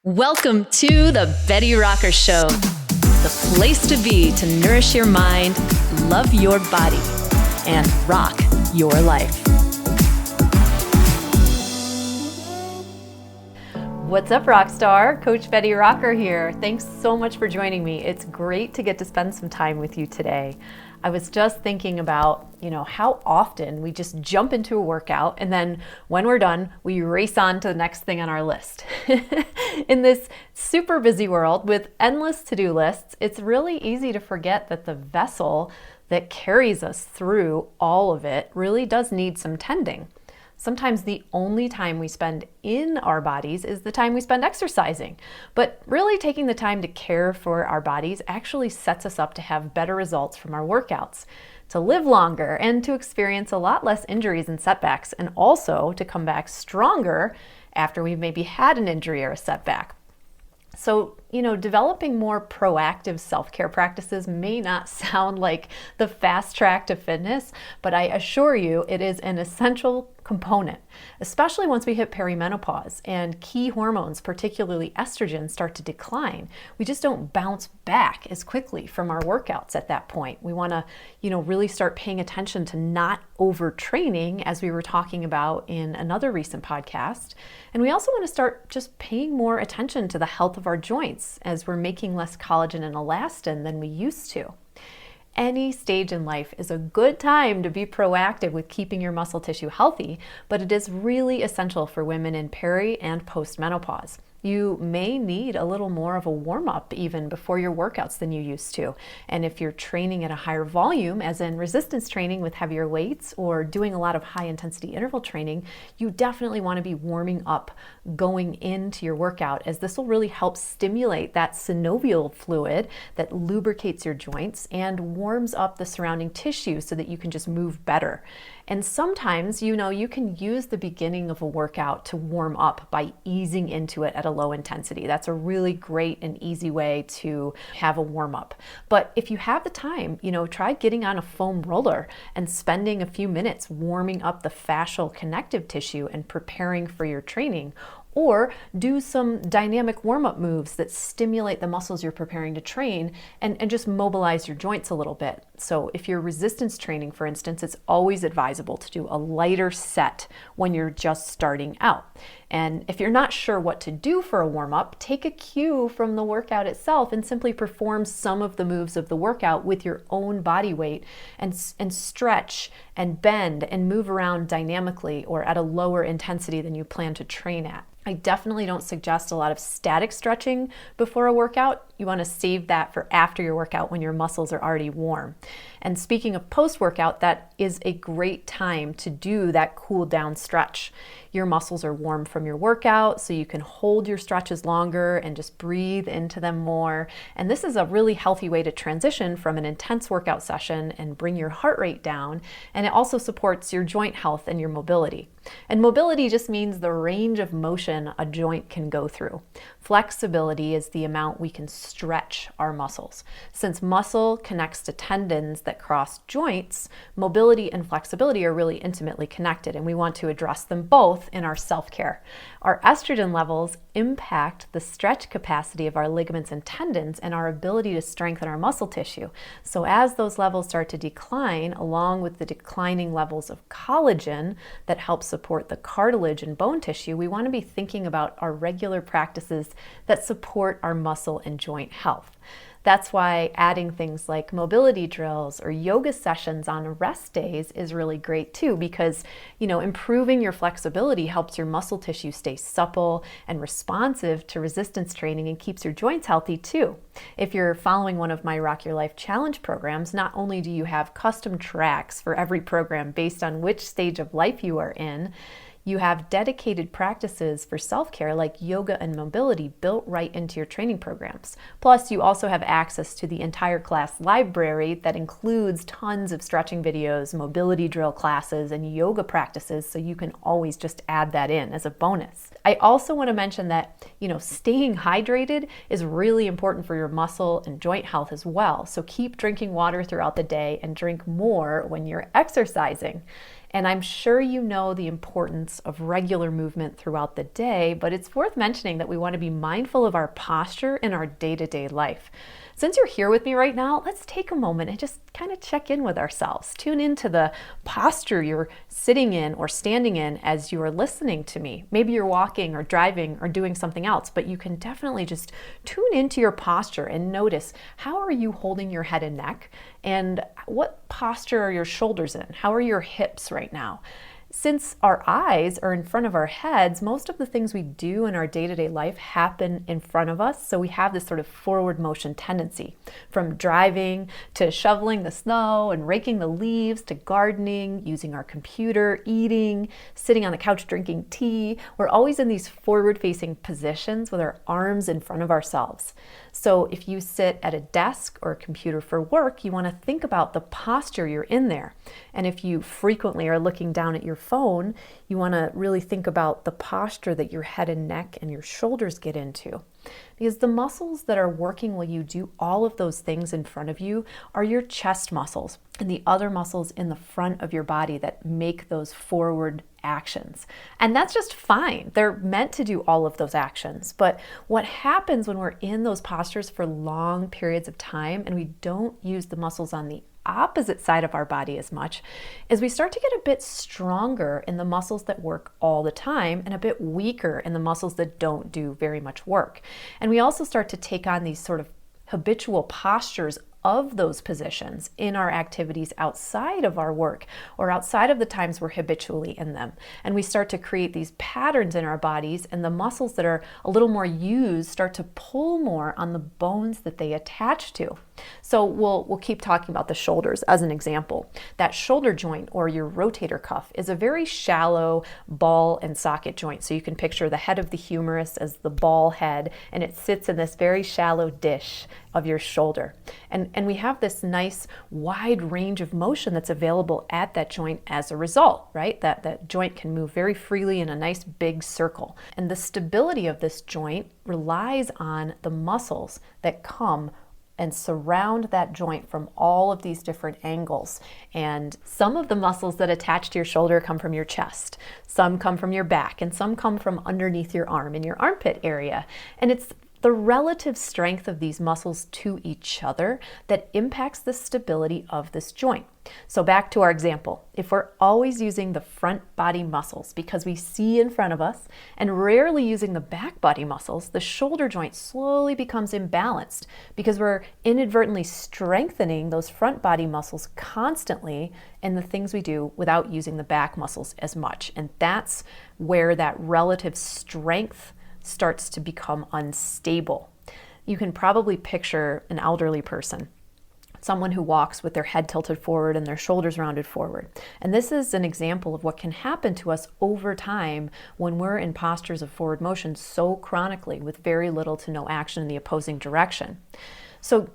Welcome to the Betty Rocker Show, the place to be to nourish your mind, love your body, and rock your life. What's up, Rockstar? Coach Betty Rocker here. Thanks so much for joining me. It's great to get to spend some time with you today. I was just thinking about, how often we just jump into a workout and then when we're done, we race on to the next thing on our list. In this super busy world with endless to-do lists, it's really easy to forget that the vessel that carries us through all of it really does need some tending. Sometimes the only time we spend in our bodies is the time we spend exercising. But really taking the time to care for our bodies actually sets us up to have better results from our workouts, to live longer, and to experience a lot less injuries and setbacks, and also to come back stronger after we've maybe had an injury or a setback. So, developing more proactive self-care practices may not sound like the fast track to fitness, but I assure you it is an essential component, especially once we hit perimenopause and key hormones, particularly estrogen, start to decline. We just don't bounce back as quickly from our workouts at that point. We want to, really start paying attention to not overtraining, as we were talking about in another recent podcast. And we also want to start just paying more attention to the health of our joints as we're making less collagen and elastin than we used to. Any stage in life is a good time to be proactive with keeping your muscle tissue healthy, but it is really essential for women in peri and post-menopause. You may need a little more of a warm-up even before your workouts than you used to. And if you're training at a higher volume, as in resistance training with heavier weights or doing a lot of high-intensity interval training, you definitely want to be warming up going into your workout, as this will really help stimulate that synovial fluid that lubricates your joints and warms up the surrounding tissue so that you can just move better. And sometimes, you can use the beginning of a workout to warm up by easing into it at a low intensity. That's a really great and easy way to have a warm up. But if you have the time, try getting on a foam roller and spending a few minutes warming up the fascial connective tissue and preparing for your training. Or do some dynamic warm-up moves that stimulate the muscles you're preparing to train and just mobilize your joints a little bit. So if you're resistance training, for instance, it's always advisable to do a lighter set when you're just starting out. And if you're not sure what to do for a warm-up, take a cue from the workout itself and simply perform some of the moves of the workout with your own body weight and stretch and bend and move around dynamically or at a lower intensity than you plan to train at. I definitely don't suggest a lot of static stretching before a workout. You want to save that for after your workout when your muscles are already warm. And speaking of post-workout, that is a great time to do that cool down stretch. Your muscles are warm from your workout, so you can hold your stretches longer and just breathe into them more. And this is a really healthy way to transition from an intense workout session and bring your heart rate down. And it also supports your joint health and your mobility. And mobility just means the range of motion a joint can go through. Flexibility is the amount we can stretch our muscles. Since muscle connects to tendons that cross joints, mobility and flexibility are really intimately connected, and we want to address them both in our self-care. Our estrogen levels impact the stretch capacity of our ligaments and tendons and our ability to strengthen our muscle tissue. So as those levels start to decline, along with the declining levels of collagen that help support the cartilage and bone tissue, we want to be thinking about our regular practices that support our muscle and joint health. That's why adding things like mobility drills or yoga sessions on rest days is really great too, because, improving your flexibility helps your muscle tissue stay supple and responsive to resistance training and keeps your joints healthy too. If you're following one of my Rock Your Life Challenge programs, not only do you have custom tracks for every program based on which stage of life you are in, you have dedicated practices for self-care like yoga and mobility built right into your training programs. Plus, you also have access to the entire class library that includes tons of stretching videos, mobility drill classes, and yoga practices, so you can always just add that in as a bonus. I also want to mention that, staying hydrated is really important for your muscle and joint health as well. So keep drinking water throughout the day and drink more when you're exercising. And I'm sure you know the importance of regular movement throughout the day, but it's worth mentioning that we want to be mindful of our posture in our day-to-day life. Since you're here with me right now, let's take a moment and just kind of check in with ourselves. Tune into the posture you're sitting in or standing in as you are listening to me. Maybe you're walking or driving or doing something else, but you can definitely just tune into your posture and notice, how are you holding your head and neck? And what posture are your shoulders in? How are your hips right now? Since our eyes are in front of our heads, most of the things we do in our day-to-day life happen in front of us. So we have this sort of forward motion tendency, from driving to shoveling the snow and raking the leaves to gardening, using our computer, eating, sitting on the couch drinking tea. We're always in these forward-facing positions with our arms in front of ourselves. So if you sit at a desk or a computer for work, you want to think about the posture you're in there. And if you frequently are looking down at your phone, you want to really think about the posture that your head and neck and your shoulders get into. Because the muscles that are working while you do all of those things in front of you are your chest muscles and the other muscles in the front of your body that make those forward actions. And that's just fine. They're meant to do all of those actions. But what happens when we're in those postures for long periods of time and we don't use the muscles on the opposite side of our body as much, is we start to get a bit stronger in the muscles that work all the time and a bit weaker in the muscles that don't do very much work. And we also start to take on these sort of habitual postures of those positions in our activities outside of our work or outside of the times we're habitually in them. And we start to create these patterns in our bodies, and the muscles that are a little more used start to pull more on the bones that they attach to. So we'll keep talking about the shoulders as an example. That shoulder joint, or your rotator cuff, is a very shallow ball and socket joint. So you can picture the head of the humerus as the ball head, and it sits in this very shallow dish of your shoulder. And we have this nice wide range of motion that's available at that joint as a result, right? That joint can move very freely in a nice big circle. And the stability of this joint relies on the muscles that come and surround that joint from all of these different angles. And some of the muscles that attach to your shoulder come from your chest, some come from your back, and some come from underneath your arm in your armpit area. And it's the relative strength of these muscles to each other that impacts the stability of this joint. So back to our example, if we're always using the front body muscles because we see in front of us and rarely using the back body muscles, the shoulder joint slowly becomes imbalanced because we're inadvertently strengthening those front body muscles constantly in the things we do without using the back muscles as much. And that's where that relative strength starts to become unstable. You can probably picture an elderly person, someone who walks with their head tilted forward and their shoulders rounded forward. And this is an example of what can happen to us over time when we're in postures of forward motion so chronically with very little to no action in the opposing direction. So,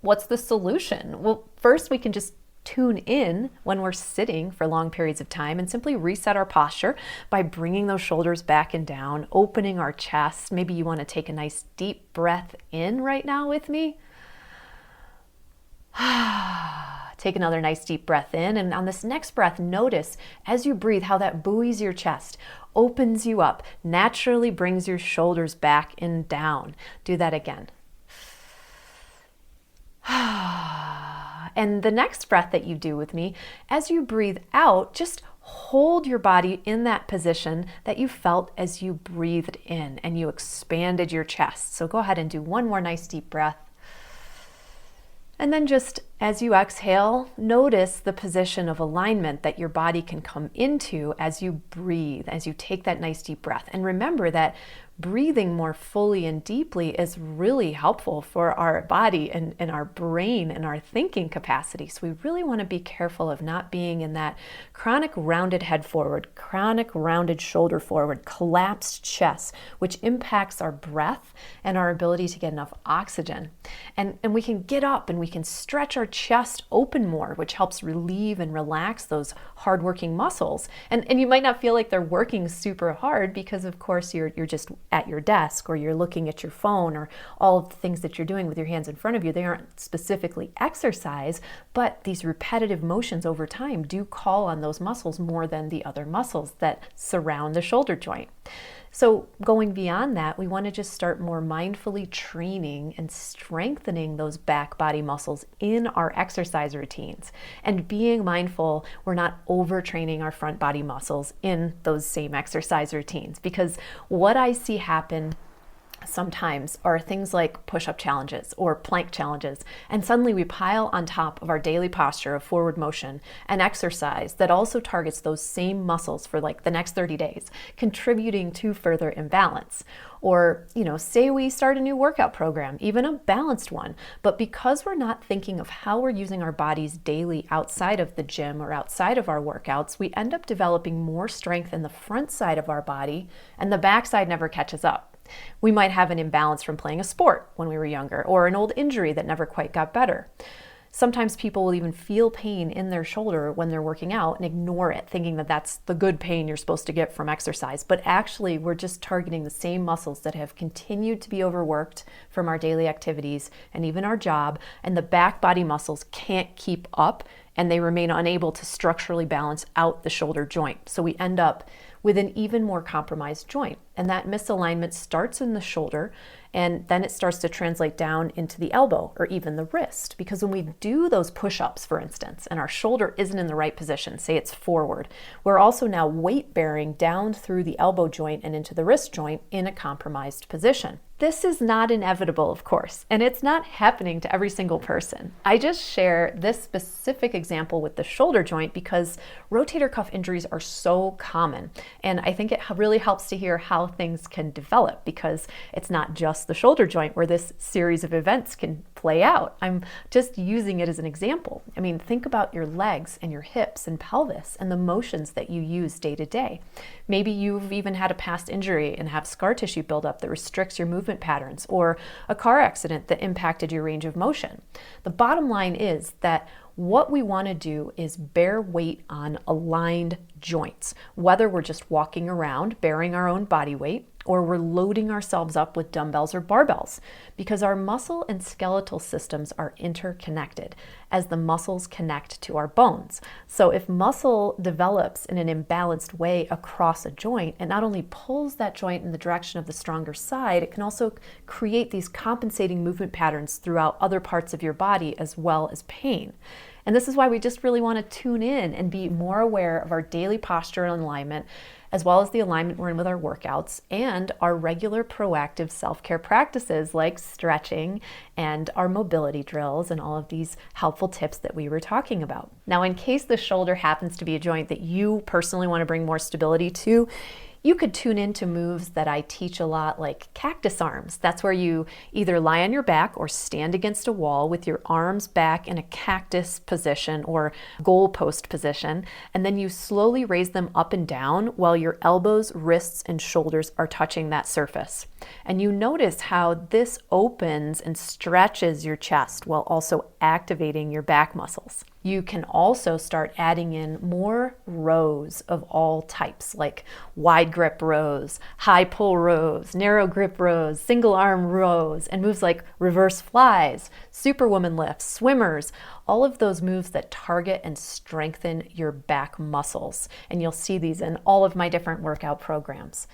what's the solution? Well, first we can just tune in when we're sitting for long periods of time and simply reset our posture by bringing those shoulders back and down, opening our chest. Maybe you want to take a nice deep breath in right now with me. Take another nice deep breath in, and on this next breath, notice as you breathe how that buoys your chest, opens you up, naturally brings your shoulders back and down. Do that again. And the next breath that you do with me, as you breathe out, just hold your body in that position that you felt as you breathed in and you expanded your chest. So go ahead and do one more nice deep breath. And then just as you exhale, notice the position of alignment that your body can come into as you breathe, as you take that nice deep breath. And remember that breathing more fully and deeply is really helpful for our body and our brain and our thinking capacity. So we really want to be careful of not being in that chronic rounded head forward, chronic rounded shoulder forward, collapsed chest, which impacts our breath and our ability to get enough oxygen. And we can get up and we can stretch our our chest open more, which helps relieve and relax those hardworking muscles. And you might not feel like they're working super hard because, of course, you're just at your desk or you're looking at your phone or all of the things that you're doing with your hands in front of you. They aren't specifically exercise, but these repetitive motions over time do call on those muscles more than the other muscles that surround the shoulder joint. So going beyond that, we want to just start more mindfully training and strengthening those back body muscles in our exercise routines. And being mindful, we're not overtraining our front body muscles in those same exercise routines. Because what I see happen sometimes are things like push-up challenges or plank challenges, and suddenly we pile on top of our daily posture of forward motion an exercise that also targets those same muscles for like the next 30 days, contributing to further imbalance. Or, say we start a new workout program, even a balanced one, but because we're not thinking of how we're using our bodies daily outside of the gym or outside of our workouts, we end up developing more strength in the front side of our body, and the back side never catches up. We might have an imbalance from playing a sport when we were younger, or an old injury that never quite got better. Sometimes people will even feel pain in their shoulder when they're working out and ignore it, thinking that that's the good pain you're supposed to get from exercise. But actually, we're just targeting the same muscles that have continued to be overworked from our daily activities and even our job, and the back body muscles can't keep up, and they remain unable to structurally balance out the shoulder joint. So we end up with an even more compromised joint. And that misalignment starts in the shoulder, and then it starts to translate down into the elbow or even the wrist. Because when we do those push-ups, for instance, and our shoulder isn't in the right position, say it's forward, we're also now weight bearing down through the elbow joint and into the wrist joint in a compromised position. This is not inevitable, of course, and it's not happening to every single person. I just share this specific example with the shoulder joint because rotator cuff injuries are so common. And I think it really helps to hear how things can develop, because it's not just the shoulder joint where this series of events can play out. I'm just using it as an example. I mean, think about your legs and your hips and pelvis and the motions that you use day to day. Maybe you've even had a past injury and have scar tissue buildup that restricts your movement patterns, or a car accident that impacted your range of motion. The bottom line is that what we want to do is bear weight on aligned joints, whether we're just walking around bearing our own body weight, or we're loading ourselves up with dumbbells or barbells, because our muscle and skeletal systems are interconnected as the muscles connect to our bones. So if muscle develops in an imbalanced way across a joint, it not only pulls that joint in the direction of the stronger side, it can also create these compensating movement patterns throughout other parts of your body as well as pain. And this is why we just really want to tune in and be more aware of our daily posture and alignment, as well as the alignment we're in with our workouts and our regular proactive self-care practices like stretching and our mobility drills and all of these helpful tips that we were talking about. Now, in case the shoulder happens to be a joint that you personally want to bring more stability to, you could tune into moves that I teach a lot, like cactus arms. That's where you either lie on your back or stand against a wall with your arms back in a cactus position or goalpost position, and then you slowly raise them up and down while your elbows, wrists, and shoulders are touching that surface. And you notice how this opens and stretches your chest while also activating your back muscles. You can also start adding in more rows of all types, like wide grip rows, high pull rows, narrow grip rows, single arm rows, and moves like reverse flies, superwoman lifts, swimmers, all of those moves that target and strengthen your back muscles. And you'll see these in all of my different workout programs.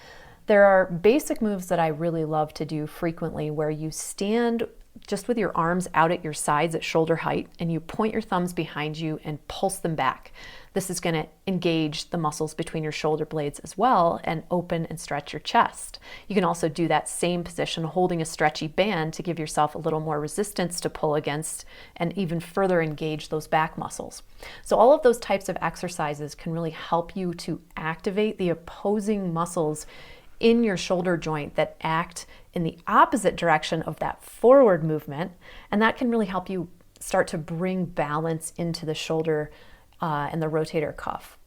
There are basic moves that I really love to do frequently where you stand just with your arms out at your sides at shoulder height, and you point your thumbs behind you and pulse them back. This is going to engage the muscles between your shoulder blades as well and open and stretch your chest. You can also do that same position holding a stretchy band to give yourself a little more resistance to pull against and even further engage those back muscles. So all of those types of exercises can really help you to activate the opposing muscles in your shoulder joint that act in the opposite direction of that forward movement, and that can really help you start to bring balance into the shoulder and the rotator cuff.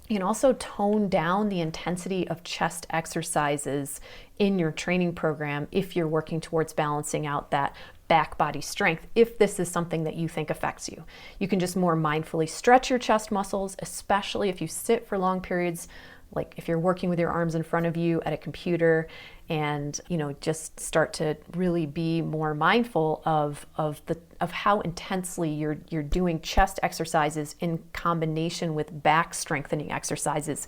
You can also tone down the intensity of chest exercises in your training program if you're working towards balancing out that back body strength if this is something that you think affects you. You can just more mindfully stretch your chest muscles, especially if you sit for long periods, like if you're working with your arms in front of you at a computer, and just start to really be more mindful of how intensely you're doing chest exercises in combination with back strengthening exercises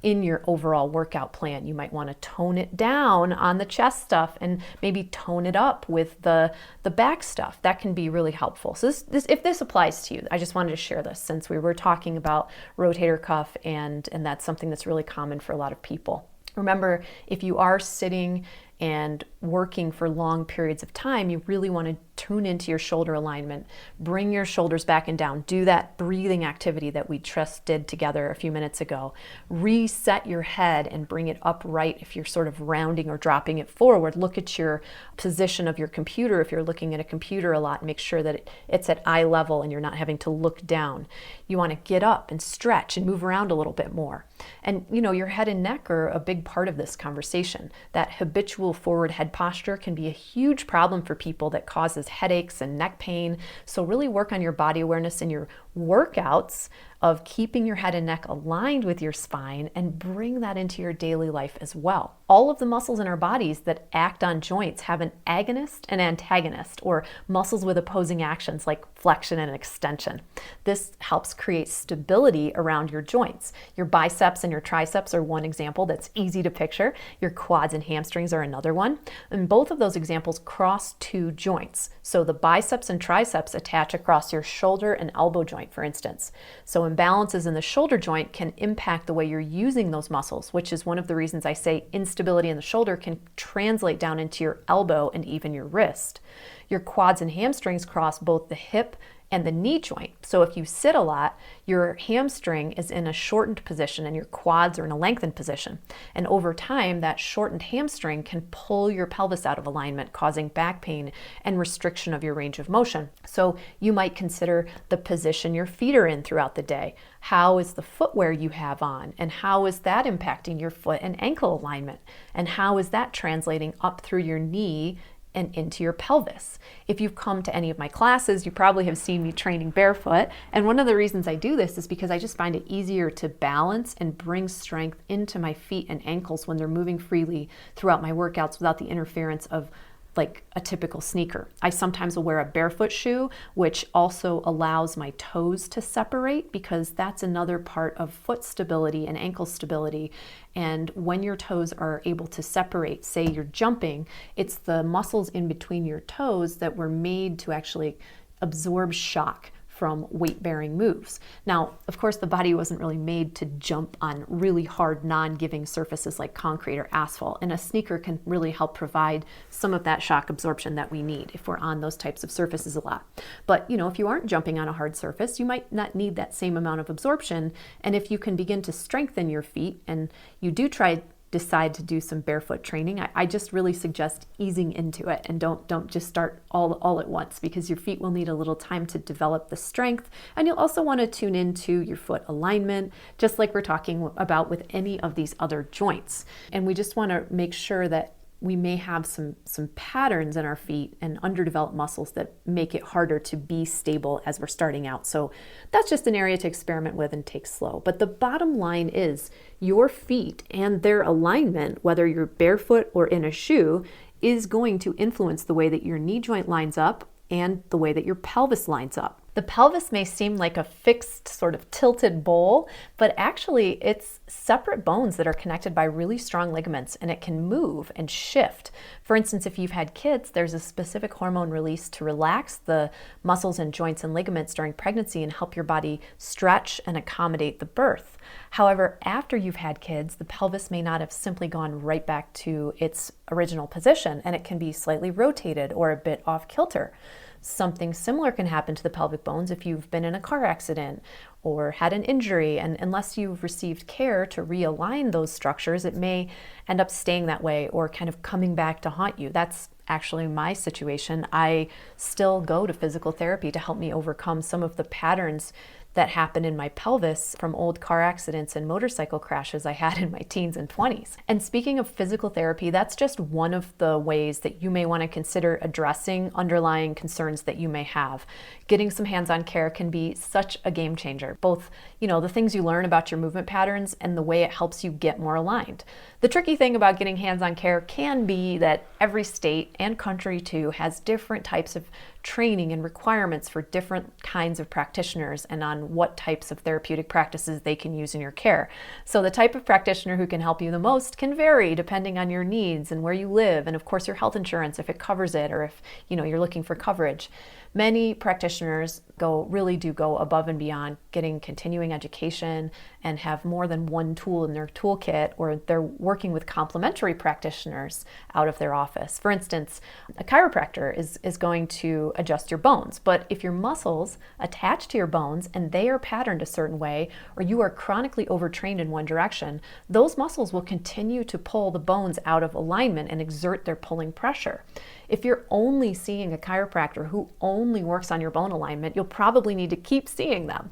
in your overall workout plan. You might want to tone it down on the chest stuff and maybe tone it up with the back stuff. That can be really helpful. So this if this applies to you, I just wanted to share this since we were talking about rotator cuff, and that's something that's really common for a lot of people. Remember, if you are sitting and working for long periods of time, you really want to tune into your shoulder alignment, bring your shoulders back and down, do that breathing activity that we just did together a few minutes ago, reset your head and bring it upright. If you're sort of rounding or dropping it forward, look at your position of your computer. If you're looking at a computer a lot, make sure that it's at eye level and you're not having to look down. You want to get up and stretch and move around a little bit more. And your head and neck are a big part of this conversation. That habitual forward head posture can be a huge problem for people that causes headaches and neck pain. So really work on your body awareness in your workouts of keeping your head and neck aligned with your spine, and bring that into your daily life as well. All of the muscles in our bodies that act on joints have an agonist and antagonist, or muscles with opposing actions like flexion and extension. This helps create stability around your joints. Your biceps and your triceps are one example that's easy to picture. Your quads and hamstrings are another one. And both of those examples cross two joints. So the biceps and triceps attach across your shoulder and elbow joint, for instance. So imbalances in the shoulder joint can impact the way you're using those muscles, which is one of the reasons I say instability in the shoulder can translate down into your elbow and even your wrist. Your quads and hamstrings cross both the hip and the knee joint. So if you sit a lot, your hamstring is in a shortened position and your quads are in a lengthened position. And over time, that shortened hamstring can pull your pelvis out of alignment, causing back pain and restriction of your range of motion. So you might consider the position your feet are in throughout the day. How is the footwear you have on? And how is that impacting your foot and ankle alignment? And how is that translating up through your knee and into your pelvis? If you've come to any of my classes, you probably have seen me training barefoot. And one of the reasons I do this is because I just find it easier to balance and bring strength into my feet and ankles when they're moving freely throughout my workouts without the interference of like a typical sneaker. I sometimes will wear a barefoot shoe, which also allows my toes to separate, because that's another part of foot stability and ankle stability. And when your toes are able to separate, say you're jumping, it's the muscles in between your toes that were made to actually absorb shock from weight-bearing moves. Now, of course, the body wasn't really made to jump on really hard, non-giving surfaces like concrete or asphalt, and a sneaker can really help provide some of that shock absorption that we need if we're on those types of surfaces a lot. But, if you aren't jumping on a hard surface, you might not need that same amount of absorption, and if you can begin to strengthen your feet, and you do decide to do some barefoot training, I just really suggest easing into it, and don't just start all at once, because your feet will need a little time to develop the strength. And you'll also want to tune into your foot alignment, just like we're talking about with any of these other joints. And we just want to make sure that we may have some patterns in our feet and underdeveloped muscles that make it harder to be stable as we're starting out. So that's just an area to experiment with and take slow. But the bottom line is your feet and their alignment, whether you're barefoot or in a shoe, is going to influence the way that your knee joint lines up and the way that your pelvis lines up. The pelvis may seem like a fixed sort of tilted bowl, but actually it's separate bones that are connected by really strong ligaments, and it can move and shift. For instance, if you've had kids, there's a specific hormone released to relax the muscles and joints and ligaments during pregnancy and help your body stretch and accommodate the birth. However, after you've had kids, the pelvis may not have simply gone right back to its original position, and it can be slightly rotated or a bit off kilter. Something similar can happen to the pelvic bones if you've been in a car accident or had an injury, and unless you've received care to realign those structures, it may end up staying that way or kind of coming back to haunt you. That's actually my situation. I still go to physical therapy to help me overcome some of the patterns that happen in my pelvis from old car accidents and motorcycle crashes I had in my teens and 20s. And speaking of physical therapy, that's just one of the ways that you may want to consider addressing underlying concerns that you may have. Getting some hands-on care can be such a game changer, both, the things you learn about your movement patterns and the way it helps you get more aligned. The tricky thing about getting hands-on care can be that every state and country too has different types of training and requirements for different kinds of practitioners and on what types of therapeutic practices they can use in your care. So the type of practitioner who can help you the most can vary depending on your needs and where you live, and of course your health insurance, if it covers it, or if you're looking for coverage. Many practitioners really do go above and beyond, getting continuing education and have more than one tool in their toolkit, or they're working with complementary practitioners out of their office. For instance, a chiropractor is going to adjust your bones, but if your muscles attach to your bones and they are patterned a certain way, or you are chronically overtrained in one direction, those muscles will continue to pull the bones out of alignment and exert their pulling pressure. If you're only seeing a chiropractor who only works on your bone alignment, you'll probably need to keep seeing them.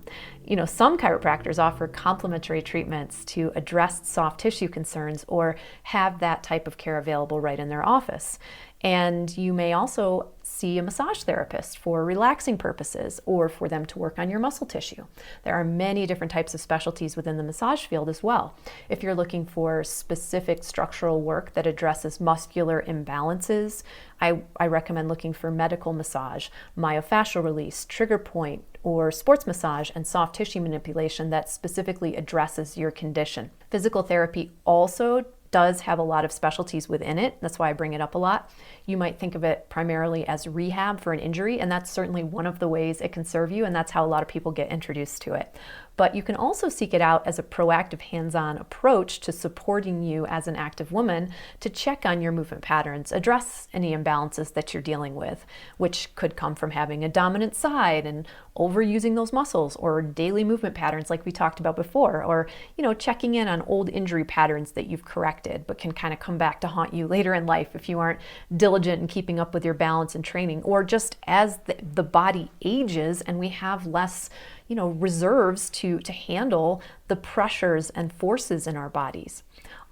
Some chiropractors offer complementary treatments to address soft tissue concerns or have that type of care available right in their office. And you may also see a massage therapist for relaxing purposes or for them to work on your muscle tissue. There are many different types of specialties within the massage field as well. If you're looking for specific structural work that addresses muscular imbalances, I recommend looking for medical massage, myofascial release, trigger point, or sports massage and soft tissue manipulation that specifically addresses your condition. Physical therapy also does have a lot of specialties within it. That's why I bring it up a lot. You might think of it primarily as rehab for an injury, and that's certainly one of the ways it can serve you, and that's how a lot of people get introduced to it. But you can also seek it out as a proactive hands-on approach to supporting you as an active woman to check on your movement patterns, address any imbalances that you're dealing with, which could come from having a dominant side and overusing those muscles, or daily movement patterns like we talked about before, or checking in on old injury patterns that you've corrected but can kind of come back to haunt you later in life if you aren't diligent in keeping up with your balance and training, or just as the body ages and we have less reserves to handle the pressures and forces in our bodies.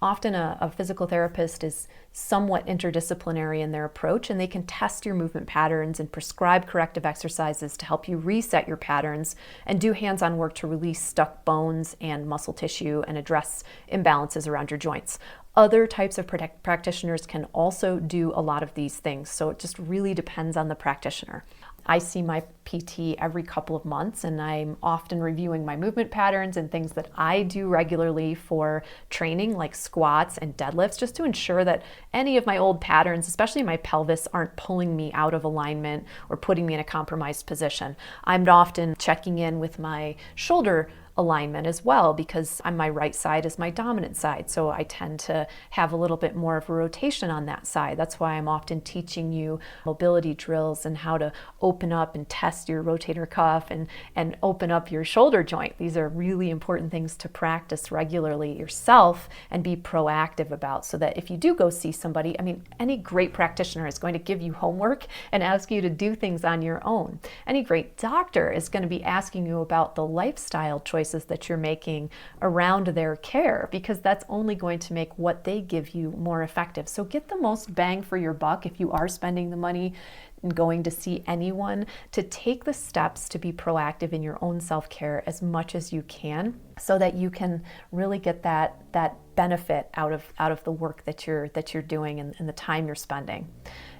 Often a physical therapist is somewhat interdisciplinary in their approach, and they can test your movement patterns and prescribe corrective exercises to help you reset your patterns and do hands-on work to release stuck bones and muscle tissue and address imbalances around your joints. Other types of practitioners can also do a lot of these things, so it just really depends on the practitioner. I see my PT every couple of months, and I'm often reviewing my movement patterns and things that I do regularly for training, like squats and deadlifts, just to ensure that any of my old patterns, especially my pelvis, aren't pulling me out of alignment or putting me in a compromised position. I'm often checking in with my shoulder alignment as well, because on my right side is my dominant side, so I tend to have a little bit more of a rotation on that side. That's why I'm often teaching you mobility drills and how to open up and test your rotator cuff and open up your shoulder joint. These are really important things to practice regularly yourself and be proactive about, so that if you do go see somebody, any great practitioner is going to give you homework and ask you to do things on your own. Any great doctor is going to be asking you about the lifestyle choices that you're making around their care, because that's only going to make what they give you more effective. So get the most bang for your buck if you are spending the money and going to see anyone, to take the steps to be proactive in your own self-care as much as you can, so that you can really get that benefit out of the work that you're doing and the time you're spending.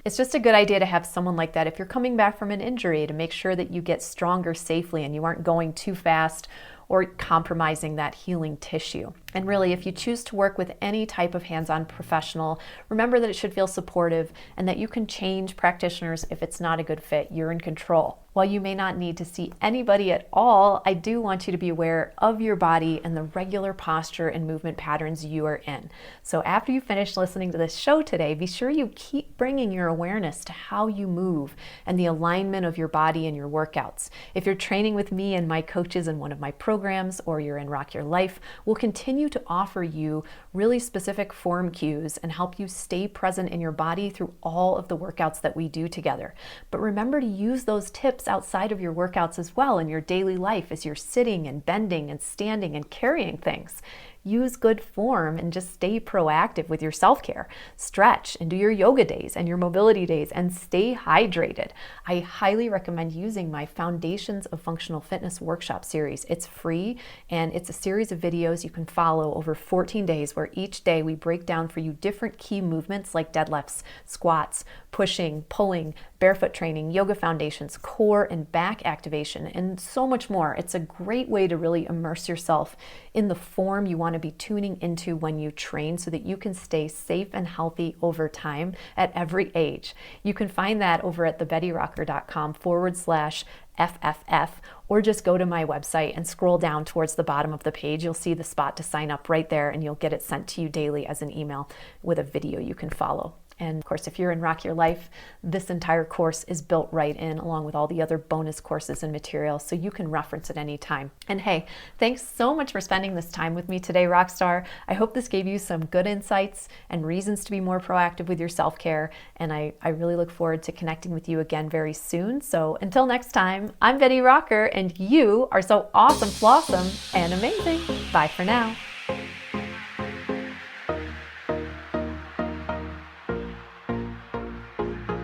It's just a good idea to have someone like that if you're coming back from an injury, to make sure that you get stronger safely and you aren't going too fast or compromising that healing tissue. And really, if you choose to work with any type of hands-on professional, remember that it should feel supportive and that you can change practitioners if it's not a good fit. You're in control. While you may not need to see anybody at all, I do want you to be aware of your body and the regular posture and movement patterns you are in. So after you finish listening to this show today, be sure you keep bringing your awareness to how you move and the alignment of your body and your workouts. If you're training with me and my coaches in one of my programs, or you're in Rock Your Life, we'll continue to offer you really specific form cues and help you stay present in your body through all of the workouts that we do together. But remember to use those tips tips outside of your workouts as well in your daily life as you're sitting and bending and standing and carrying things. Use good form and just stay proactive with your self-care. Stretch and do your yoga days and your mobility days and stay hydrated. I highly recommend using my Foundations of Functional Fitness workshop series. It's free and it's a series of videos you can follow over 14 days where each day we break down for you different key movements like deadlifts, squats, pushing, pulling, barefoot training, yoga foundations, core and back activation, and so much more. It's a great way to really immerse yourself in the form you want to be tuning into when you train so that you can stay safe and healthy over time at every age. You can find that over at thebettyrocker.com/FFF, or just go to my website and scroll down towards the bottom of the page. You'll see the spot to sign up right there, and you'll get it sent to you daily as an email with a video you can follow. And of course, if you're in Rock Your Life, this entire course is built right in along with all the other bonus courses and materials, so you can reference it anytime. And hey, thanks so much for spending this time with me today, Rockstar. I hope this gave you some good insights and reasons to be more proactive with your self-care. And I really look forward to connecting with you again very soon. So until next time, I'm Betty Rocker, and you are so awesome, flawsome, and amazing. Bye for now.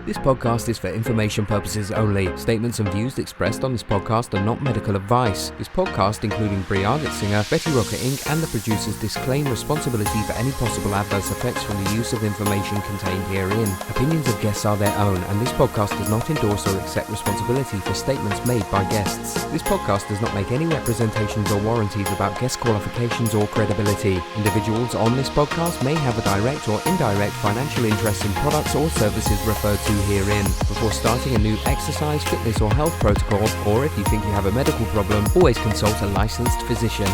This podcast is for information purposes only. Statements and views expressed on this podcast are not medical advice. This podcast, including Brie Singer, Betty Rocker Inc., and the producers disclaim responsibility for any possible adverse effects from the use of information contained herein. Opinions of guests are their own, and this podcast does not endorse or accept responsibility for statements made by guests. This podcast does not make any representations or warranties about guest qualifications or credibility. Individuals on this podcast may have a direct or indirect financial interest in products or services referred to herein. Before starting a new exercise, fitness or health protocol, or if you think you have a medical problem, always consult a licensed physician.